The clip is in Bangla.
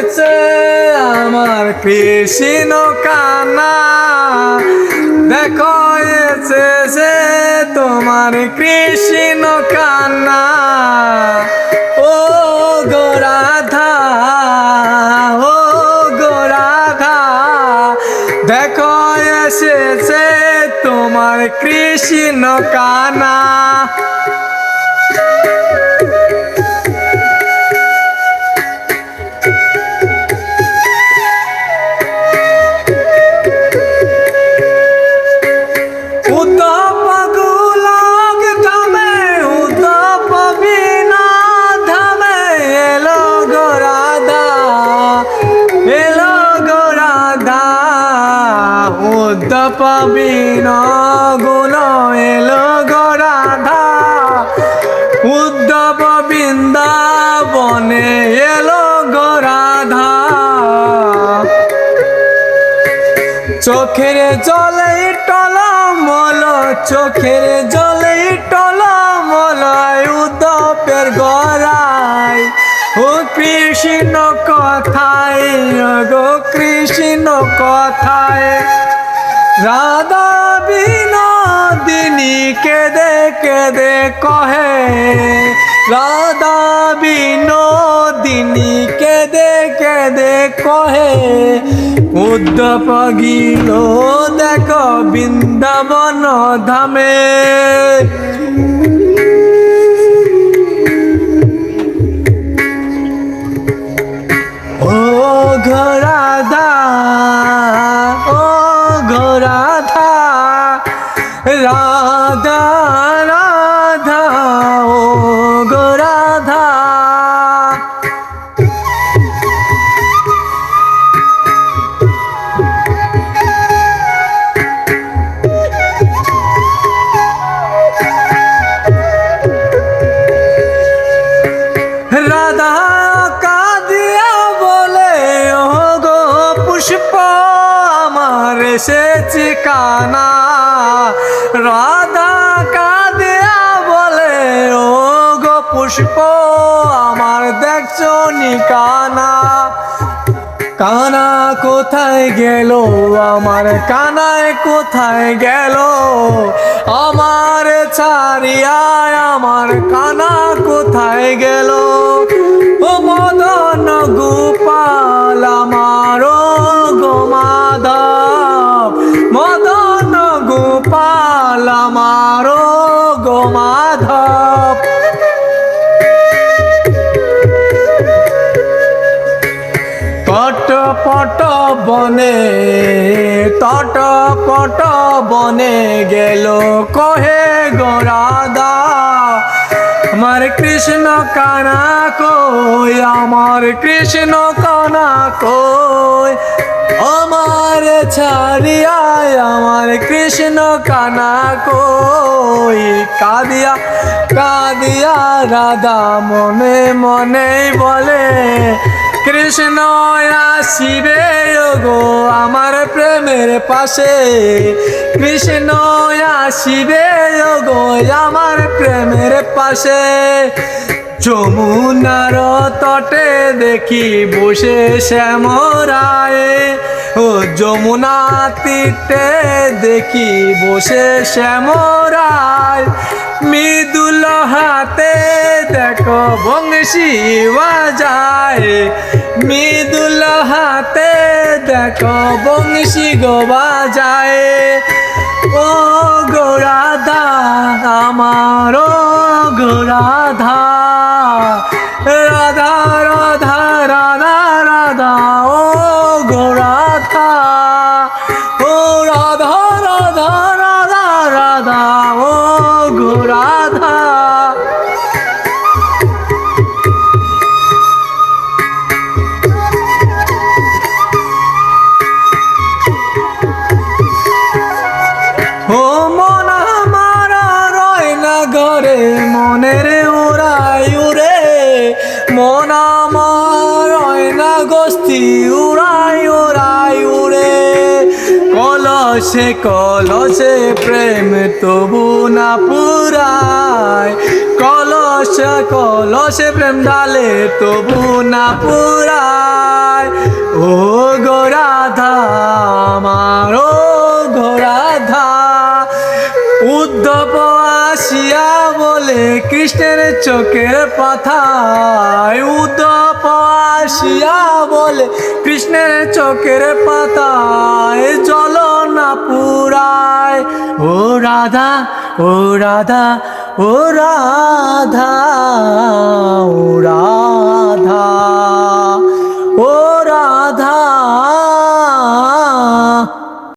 এসেছে আমার কৃষ্ণ কানা, দেখো এসেছে তোমার কৃষ্ণ কানা। ও গো রাধা, ও গো রাধা, দেখো এসেছে তোমার কৃষ্ণ কানা। পাবিন গুণ এলো গো রাধা, উদ্ধব বৃন্দাবনে এলো গো রাধা। চোখের জলে টলমল, চোখের জলে টলমল উদ্ধবের গড়াই। ও কৃষ্ণ কথায় গো কৃষ্ণ কথায়, রাধা বিনোদিনী কেদে কেদে কহে, রাধা বিনোদিনী কেদে কেদে কহে। উদ্ধব গিল দেখো বৃন্দাবন ধামে, ও গো রাধা, ও গো রাধা, রাধা রাধা, ও গো রাধা। রাধা কাঁদিয়া বলে, ও গো পুষ্প আমার এসেছি কানা। রাধা কাঁদিয়া বলে, ও গো পুষ্প আমার দেখছো নি কানা। কানা কোথায় গেল আমার, কানায় কোথায় গেল আমার ছাড়িয়া, আমার কানা কোথায় গেল। ও মদন গোপাল আমার গো মাধব, মদন গোপাল আমার গো মাধব। তটপট বনে, তটপট বনে গেল কহে গো রাধা, আমার কৃষ্ণ কানা কই, আমার কৃষ্ণ কানা কই। আমার ছাড়িয়া আমার কৃষ্ণ কানা কই। কাঁদিয়া কাঁদিয়া রাধা মনে মনে বলে, কৃষ্ণ আসিবে গো আমার প্রেমের পাশে, কৃষ্ণ আসিবে গো আমার প্রেমের পাশে। যমুনার তটে দেখি বসে শ্যামরায়, ও যমুনা তীরে দেখি বসে শ্যামরায়। মৃদুল হাতে দেখো বংশী বাজায়, মৃদুল হাতে দেখো বংশী গো বাজায়। ও গো রাধা আমার গো রাধা, রাধা রাধা রাধা রাধা, ও গো রাধা, ও রাধা রাধা রাধা রাধা, ও গো রাধা। ও মন আমার রয় না ঘরে, মনের উড়াই উড়ে, মন আমার রয় না গোষ্ঠী উড়াই উড়াই উড়ে। কলসে কলসে প্রেম তবু না পুরায়, কলসে কলসে প্রেম ঢালে তবু না পুরায়। পাথায় উদ্ধব আসিয়া বলে, কৃষ্ণের চোখের পাতায় জ্বলনা পুরায়। ও রাধা, ও রাধা, ও রাধা, ও রাধা।